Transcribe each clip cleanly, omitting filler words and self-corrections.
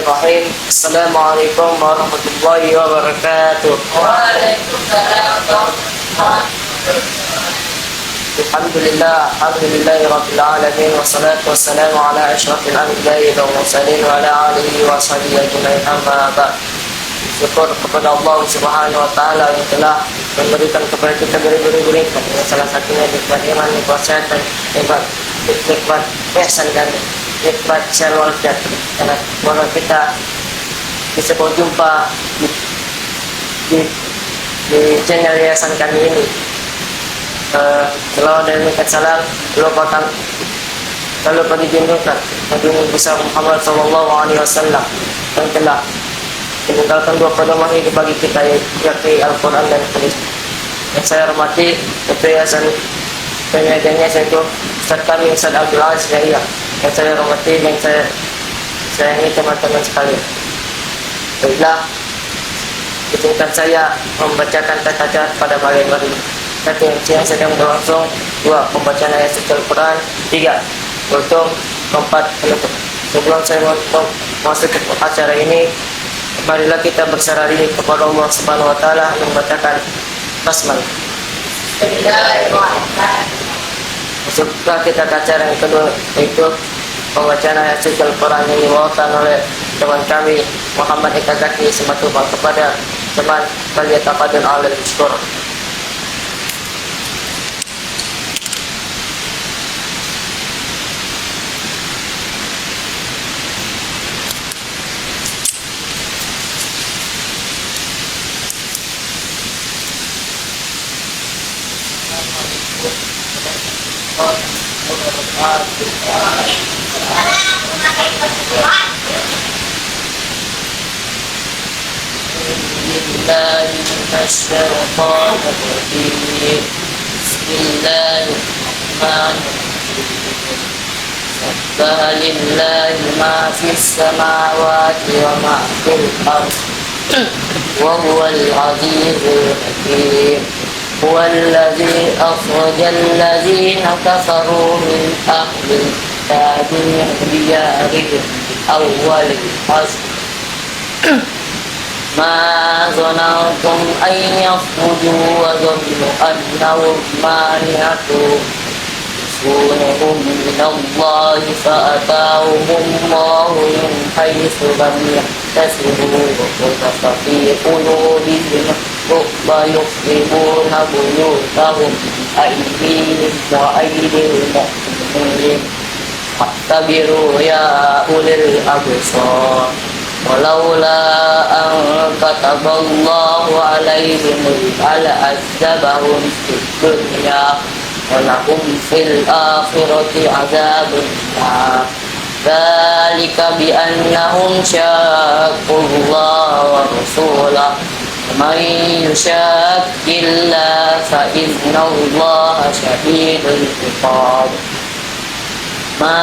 Bismillahirrahmanirrahim. Assalamualaikum warahmatullahi wabarakatuh. Waalaikumsalam. Alhamdulillahirabbil alamin wassalatu wassalamu ala asyrafil anbiya'i wal mursalin wa ala alihi wa sahbihi ajma'in, amma ba'd. Syukur kepada Allah Subhanahu wa taala yang telah memberikan kepada kita beribu-ribu nikmat. Salah satunya nikmat iman, nikmat kesehatan, nikmat ihsan dan nikmat syarul wal-jad. Karena kita bisa berjumpa di channel yayasan kami ini. Selawat dan minta salam lupa dijunjungkan Nabi besar Muhammad sallallahu alaihi wasallam yang telah meninggalkan dua pedoman hidup bagi kita, yakni Al-Quran dan Hadis. Yang saya hormati Ketua Yayasan Penyaganya yaitu Ustaz kami Ustaz Abdul Aziz Yahya. Yang saya hormati dan saya sayangi teman-teman sekalian. Baiklah, izinkan saya membacakan tata pada malam hari ini. Satu, yang sedang berlangsung. Dua, pembacaan ayat suci Al-Quran. Tiga, berhitung. Keempat, penutup. Sebelum saya masuk ke acara ini, marilah kita berserah diri kepada Allah Subhanahu wa taala membacakan basmalah. Masuklah kita ke acara yang kedua, yaitu pembacaan ayat suci Al-Quran yang dibawakan oleh teman kami Muhammad Eka Zaki Sematubang kepada teman Falyatafadhal alal mashkur. Bismillahirrahmanirrahim. Ma fis samawati wa ma fil ardh wa huwal azizul hakim. هو الذي أخرج الذين كفروا من أهل الكتاب من ديارهم أول الحشر ما ظننتم أن يخرجوا وظنوا أنهم مانعتهم رسولهم من الله فأتاهم الله من حيث لم يحتسبوا وقذف في قلوبهم الرعب يخربون بيوتهم بأيديهم وأيدي المؤمنين فاعتبروا يا أولي الأبصار ولولا أن كتب الله عليهم لعذبهم في الدنيا ولهم في الآخرة عذاب النار ذلك بأنهم شاقوا الله ورسوله ومن يشاق الله فإن الله شديد العقاب ما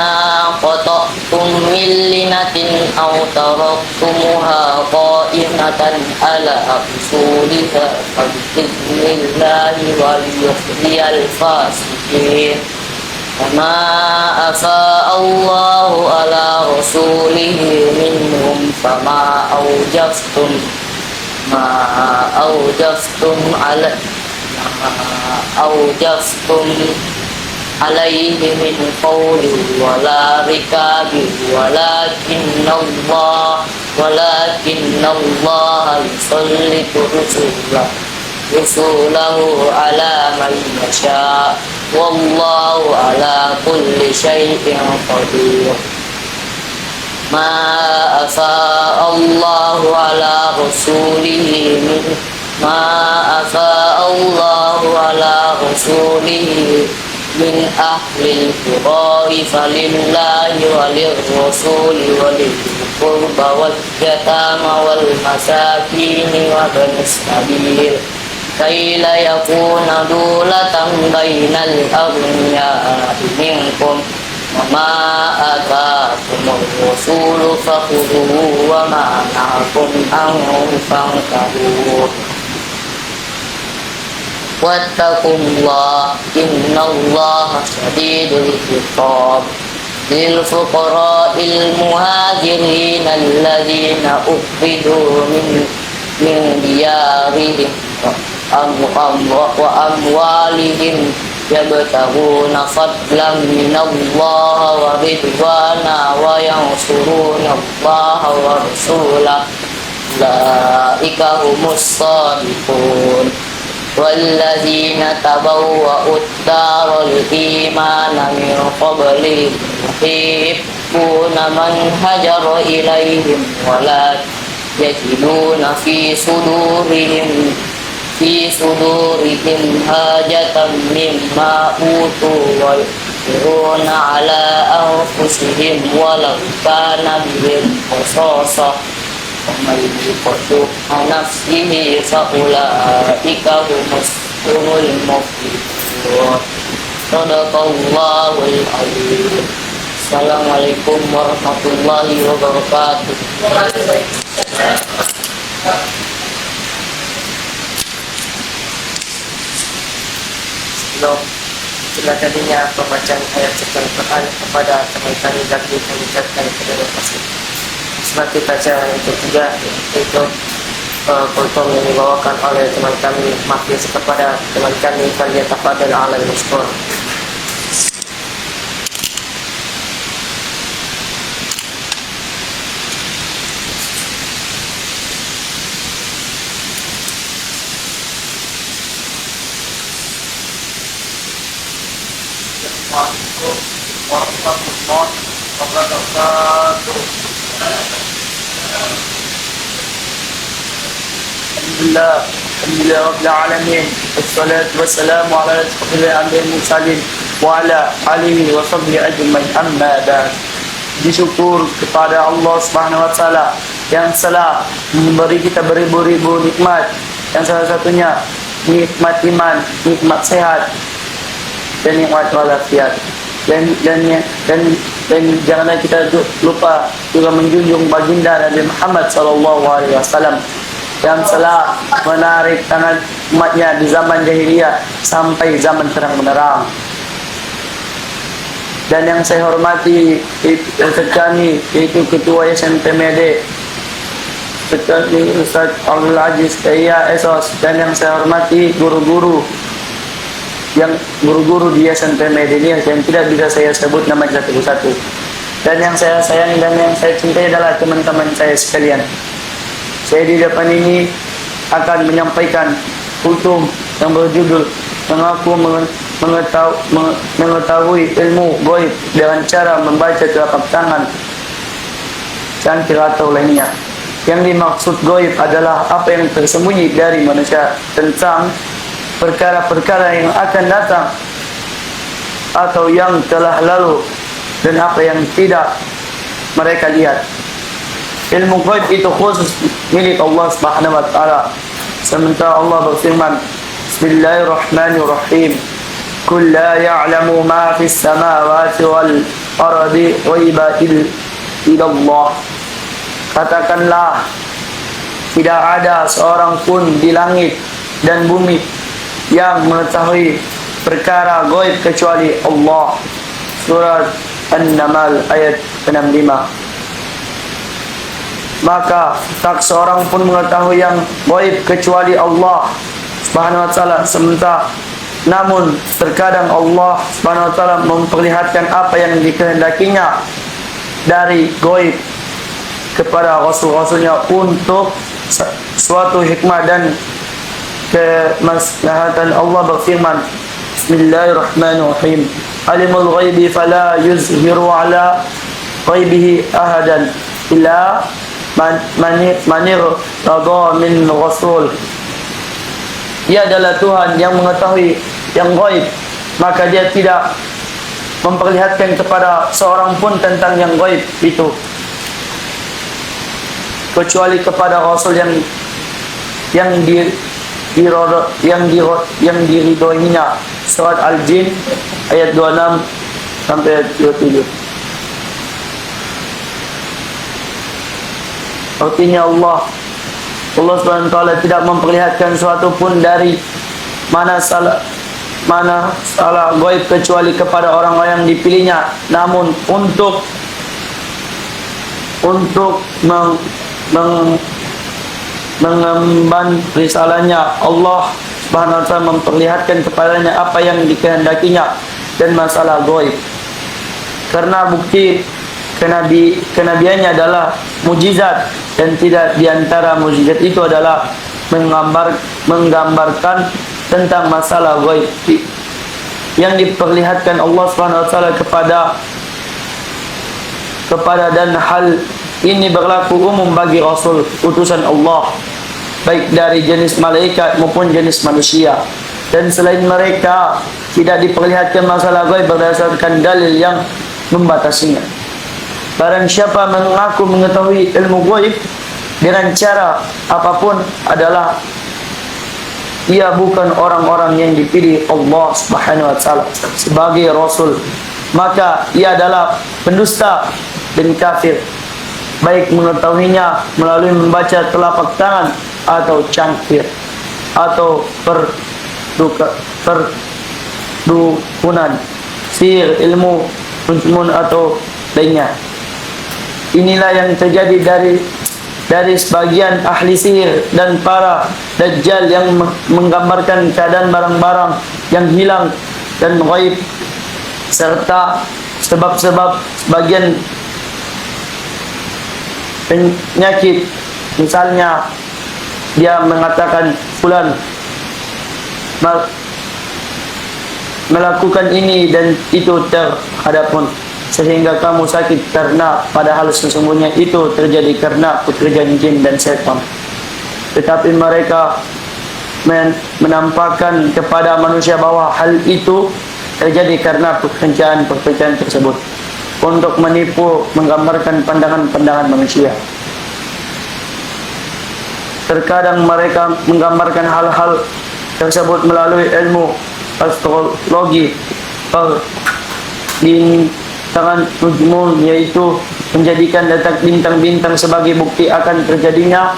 قطعتم من لينة أو تركتموها قائمة على أصولها فبإذن الله وليخزي الفاسقين وما أفاء الله على رسوله منهم فما أوجفتم عليه من قول ولا ركاب ولكن الله يسلط رسوله على من يشاء والله على كل شيء قدير ما أفاء الله على رسوله من أهل القرى فلله وللرسول ولذي القربى واليتامى والمساكين وابن السبيل كي لا يكون دولة بين الأغنياء منكم وما آتاكم الرسول فخذوه وما نهاكم عنه فانتهوا واتقوا الله إن الله شديد العقاب للفقراء المهاجرين الذين أخرجوا من ديارهم وأموالهم يبتغون فضلا من الله ورضوانا وينصرون الله ورسوله أولئك هم الصادقون والذين تبوأوا الدار الإيمان من قبلهم يحبون من هجر إليهم ولا يجدون في صدورهم حاجة مما أوتوا ويؤثرون على أنفسهم ولو كان بهم خصاصة ومن يوق شح نفسه فأولئك هم المفلحون صدق الله العظيم. Assalamualaikum warahmatullahi wabarakatuh. Bila tadinya pembacaan ayat suci Al-Quran kepada teman kami lagi kami ucapkan kepada kasih. Sebab kita cara yang ketiga itu kultum yang dibawakan oleh teman kami mahfis kepada teman kami kalian tafadhal ala al-mashkur. Assalamualaikum warahmatullahi wabarakatuh. Alhamdulillah rabbil alamin. Wassalatu wassalamu ala asyrafil anbiya'i wal mursalin wa ala alihi wa sahbihi ajma'in. Amma ba'd. Disyukur kepada Allah Subhanahu wa taala yang telah memberi kita beribu-ribu nikmat, yang salah satunya nikmat iman, nikmat sehat, dan nikmat walafiat, dan janganlah kita lupa juga menjunjung baginda Nabi Muhammad SAW yang telah menarik tangan umatnya di zaman jahiliyah sampai zaman terang benderang. Dan yang saya hormati Ustaz kami, yaitu Ketua SMPMD Ustaz Abdul Aziz Kaya Esos, dan yang saya hormati guru-guru di SMPMD ini yang tidak bisa saya sebut nama satu-satu. Dan yang saya sayangi dan yang saya cintai adalah teman-teman saya sekalian. Saya di depan ini akan menyampaikan kultum yang berjudul mengaku mengetahui ilmu gaib dengan cara membaca telapak tangan cangkir atau lainnya. Yang dimaksud gaib adalah apa yang tersembunyi dari manusia tentang perkara-perkara yang akan datang atau yang telah lalu, dan apa yang tidak mereka lihat. Ilmu gaib itu khusus milik Allah Subhanahu wa taala. Sementara Allah berfirman, Bismillahirrahmanirrahim. Qul la ya'lamu ma fis samawati wal ardi ghaiba illa Allah. Katakanlah, tidak ada seorang pun di langit dan bumi yang mengetahui perkara gaib kecuali Allah. Surat An-Naml ayat 65. Maka tak seorang pun mengetahui yang gaib kecuali Allah Subhanahu wa taala semata. Namun terkadang Allah Subhanahu wa taala memperlihatkan apa yang dikehendakinya dari gaib kepada rasul-rasulnya untuk suatu hikmah dan kemaslahatan. Allah berfirman, Bismillahirrahmanirrahim. Alimul ghaibi fala yuzhiru ala ghaibihi ahadan illa manir radha min rasul. Dia adalah Tuhan yang mengetahui yang gaib, maka dia tidak memperlihatkan kepada seorang pun tentang yang gaib itu kecuali kepada rasul yang diridhoinya. Surat Al-Jin ayat 26 sampai ayat 27. Artinya Allah SWT tidak memperlihatkan suatu pun dari mana masalah gaib kecuali kepada orang-orang yang dipilihnya, namun untuk mengemban risalahnya, Allah Subhanahu wa taala memperlihatkan kepadanya apa yang dikehendakinya dan masalah gaib. Karena bukti kenabiannya adalah mukjizat, dan tidak diantara mukjizat itu adalah menggambarkan tentang masalah gaib yang diperlihatkan Allah Subhanahu wa taala kepada, dan hal ini berlaku umum bagi Rasul utusan Allah, baik dari jenis malaikat maupun jenis manusia. Dan selain mereka tidak diperlihatkan masalah gaib berdasarkan dalil yang membatasinya. Barang siapa mengaku mengetahui ilmu gaib dengan cara apapun adalah ia bukan orang-orang yang dipilih Allah Subhanahu wa taala sebagai Rasul, maka ia adalah pendusta dan kafir, baik mengetahuinya melalui membaca telapak tangan atau cangkir atau perdukunan, sihir, ilmu penjumun atau lainnya. Inilah yang terjadi dari sebagian ahli sihir dan para dajjal yang menggambarkan keadaan barang-barang yang hilang dan gaib, serta sebab-sebab sebagian penyakit. Misalnya dia mengatakan fulan melakukan ini dan itu terhadapun, sehingga kamu sakit, karena padahal sesungguhnya itu terjadi karena pekerjaan jin dan setan. Tetapi mereka menampakkan kepada manusia bahwa hal itu terjadi karena pekerjaan tersebut untuk menipu, menggambarkan pandangan-pandangan manusia. Terkadang mereka menggambarkan hal-hal tersebut melalui ilmu astrologi, perbintangan nujum, yaitu menjadikan letak bintang-bintang sebagai bukti akan terjadinya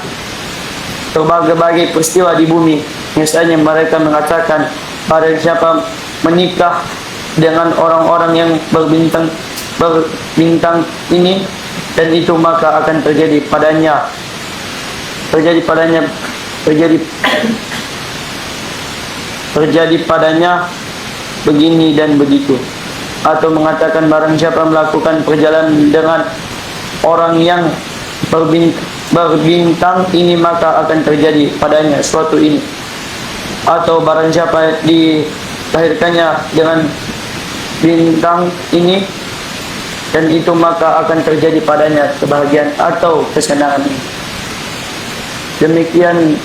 berbagai peristiwa di bumi. Misalnya mereka mengatakan, barang siapa menikah dengan orang-orang yang berbintang ini dan itu, maka akan terjadi padanya begini dan begitu. Atau mengatakan, barang siapa melakukan perjalanan dengan orang yang berbintang ini, maka akan terjadi padanya suatu ini. Atau barang siapa dilahirkannya dengan bintang ini dan itu, maka akan terjadi padanya kebahagiaan atau kesenangan ini. Demikian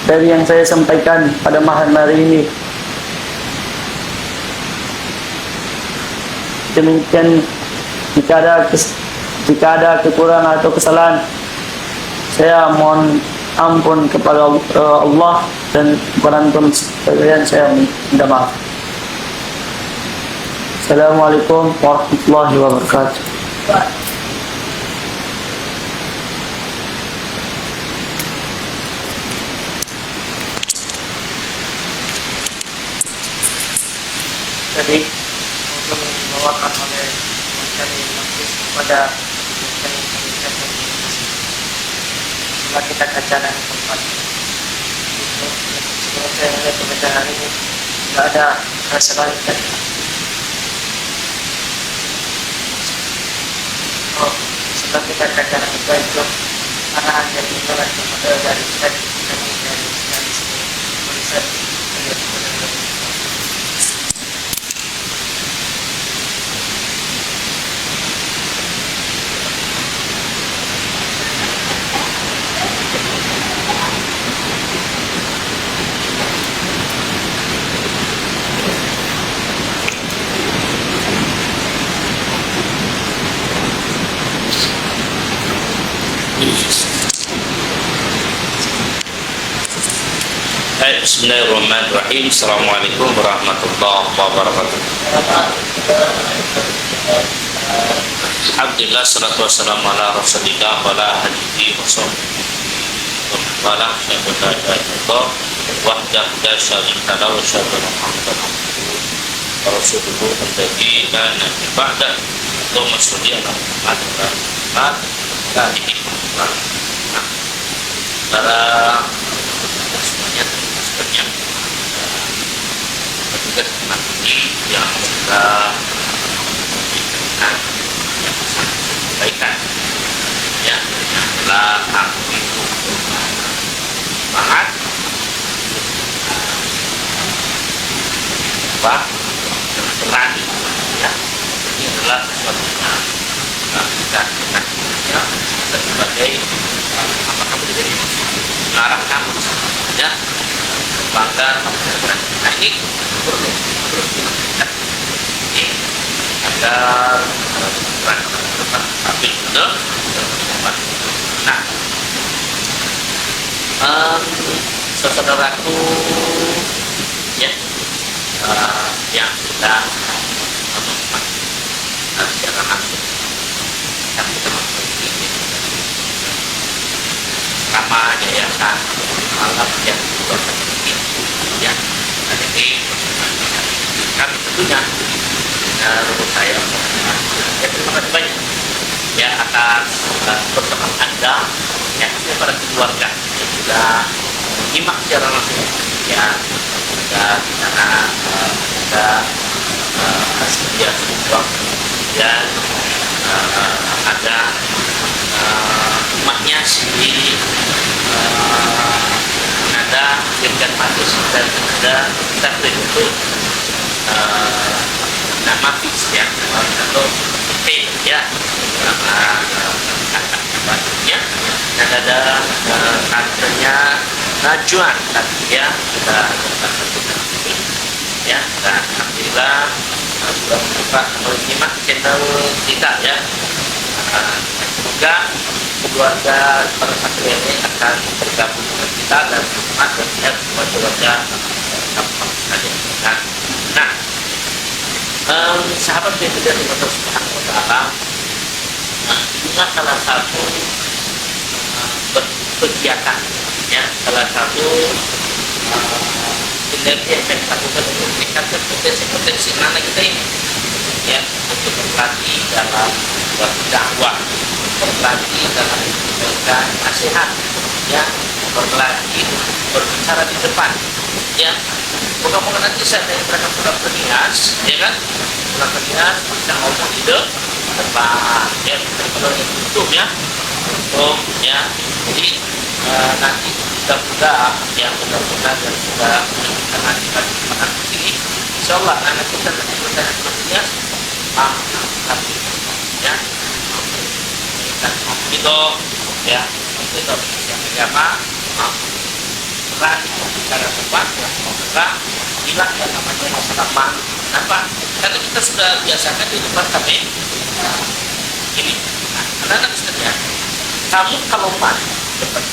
dari yang saya sampaikan pada malam hari ini. Demikian, jika ada kekurangan atau kesalahan, saya mohon ampun kepada Allah, dan kepada antum sekalian saya minta maaf. Assalamualaikum warahmatullahi wabarakatuh. Jadi untuk membawakan oleh mencari nafis kepada setelah kita kaca dan tempat sebelum saya melihat pembacaan hari ini tidak ada rasa lain dan setelah kita kaca dan tempat itu arahan dan imbalan kepada dari tadi kami dari tulisan Bismillahirrahmanirrahim. Assalamualaikum warahmatullahi wabarakatuh. Alhamdulillah, salatu wassalamu ala rasulillah wa ala alihi wa sahbihi wa ala syahadu la ilaha illallah wahdahu la syarika lahu wa syahadu anna Muhammadan abduhu Rasulullah alladzi kana ba'da atau maksudnya Muhammad kali para semuanya petugas mati yang sudah kebaikan ya telah aku itu semangat berani ya ini adalah sesuatu yang kita ya sebagai apa kamu jadi melarang kamu ya bangga nah ini perlu ini agar tapi betul nah saudaraku ya yang kita secara langsung yang kita sama yayasan alam yang ya dan ini kami tentunya menurut saya ya terima kasih banyak ya atas pertemuan Anda ya kepada keluarga yang sudah menyimak secara langsung ya dan di sana ada sedia sebuah dan ada umatnya sendiri ada Dirgan Matis dan ada takdir untuk nama fix ya atau T ya nama kata-katanya dan ada kantornya Najuan tadi ya kita ya dan alhamdulillah sudah membuka menyimak channel kita ya semoga keluarga para santri ini akan bergabung dengan kita dan umat dan ya keluarga kampung saja nah sahabat yang tidak dimana Subhanahu wa ta'ala inilah salah satu kegiatan ya salah satu kinerja yang kita lakukan untuk meningkatkan potensi anak kita ini ya untuk berlatih dalam dakwah berlatih dalam memberikan nasihat ya berlatih berbicara di depan ya moga-moga nanti saya mereka sudah bernias ya kan sudah bernias bisa ngomong di depan ya kalau itu ya untuk ya jadi nanti mudah-mudahan yang mudah-mudahan dan sudah menunjukkan kita makan ini insyaallah anak kita nanti bertanya tapi ya kita itu ya itu yang agama berani bicara depan maka inilah yang namanya masalah kenapa karena kita sudah biasakan di depan kami ini anak-anak sekalian kamu kalau mati depan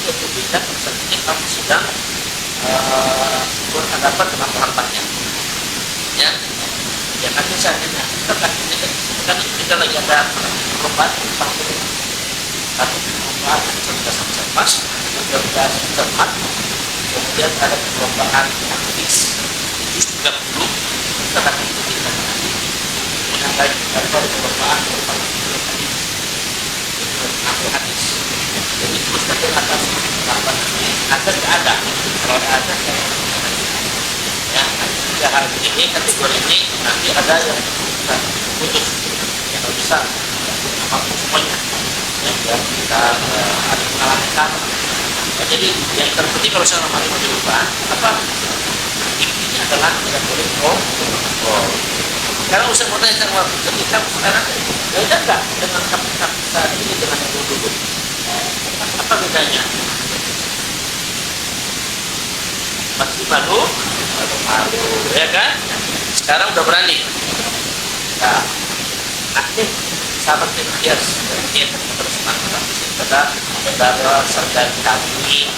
itu berbeda misalnya kamu sedang berhadapan dengan orang banyak ya ya nanti saya nanya kan kita lagi ada korban satu korban kita sama-sama sudah cermat kemudian ada perlombaan hadis 30 setelah itu kita menanggapi ada perlombaan hadis jadi terus nanti atas apa akan tidak ada kalau ada ya tiga hari ini kategori ini nanti ada yang khusus yang bisa mampu semuanya yang kita ada pengalaman jadi yang terpenting kalau saya nomor itu diubah apa intinya adalah tidak boleh karena usah mau tanya sama ketika sekarang beda nggak dengan kampus saat ini dengan yang dulu apa bedanya masih malu ya kan sekarang udah berani nah aktif sahabat yang dia terus mantap pada saudara saudara kami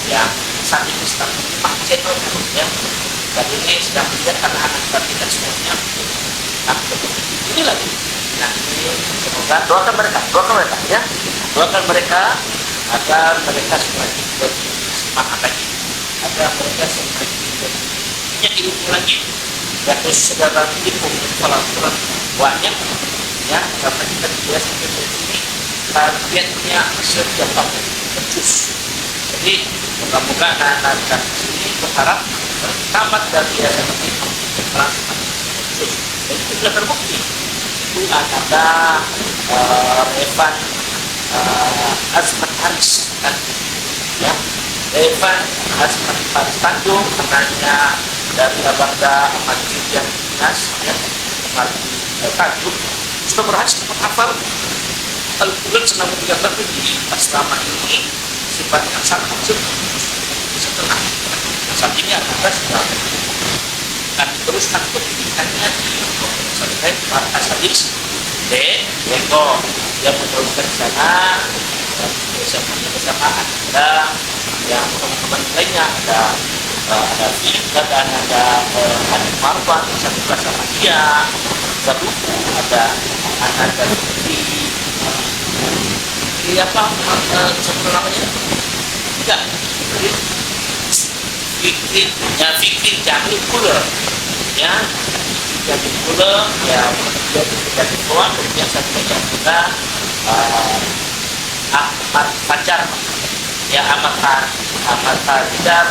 yang saat ini sedang menyimak channel ya dan ini sedang melihat anak-anak kita semuanya ini lagi nah ini semoga doakan mereka ya doakan mereka agar mereka semakin bersemangat lagi agar mereka semakin punya ilmu lagi ya terus saudara itu peraturan banyak ya karena kita biasa ini targetnya setiap tahun terus. Jadi moga-moga anak-anak kita ini berharap tamat dari yayasan itu terus. Dan itu sudah terbukti. Itu ada Evan Azmat Haris kan ya, Evan Azmat Haris Tanjung anaknya dari Abangga Ahmad Judian Dinas ya, Ahmad Tanjung sudah berhasil menghafal Al-Quran selama 3 tahun di asrama ini sifatnya sangat setelah saat ini anak sudah akan teruskan pendidikannya di pesantren Al-Asadis de Lego yang meneruskan di sana bersama ada yang teman-teman lainnya ada Fika dan ada Hanif Marwan satu kelas sama dia Zabuku ada anak dari apa sebut namanya enggak Fikri Jamil Pula ya Jamil Pula ya jadi keluar kemudian satu meja juga Ahmad Fajar ya Ahmad Fajar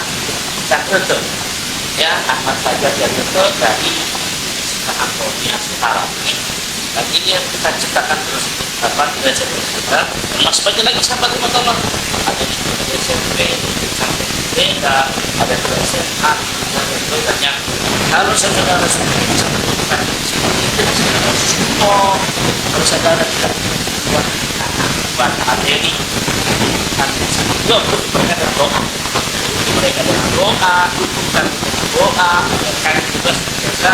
Jakarta ya Ahmad Fajar Jakarta dari Sahakronia sekarang ini dan ini yang kita ciptakan terus dapat belajar kita masih banyak lagi sahabat teman-teman ada di SMP sampai TK ada di SMA dan itu banyak kalau saudara bisa melakukan seperti itu semua kalau saudara tidak buat materi juga mereka dengan doa mereka dengan doa dukungan doa mereka juga biasa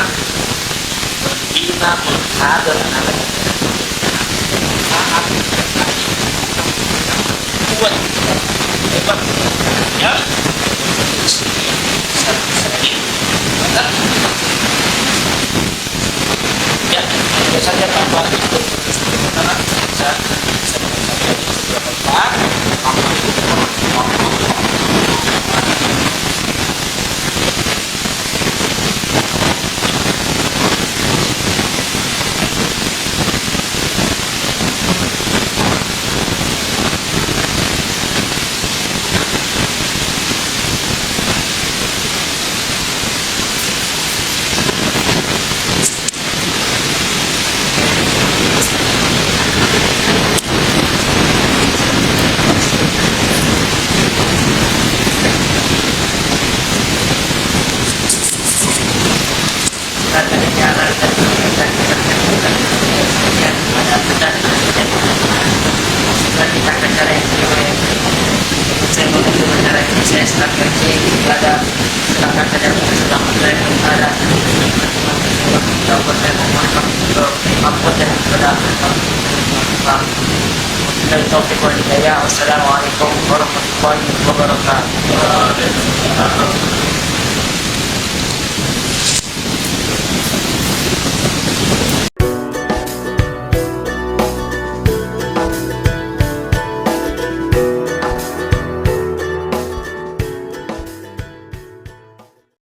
membina menghadir anak saat kuat hebat ya sedih ya biasanya tambah itu karena bisa Wassalamualaikum warahmatullahi wabarakatuh.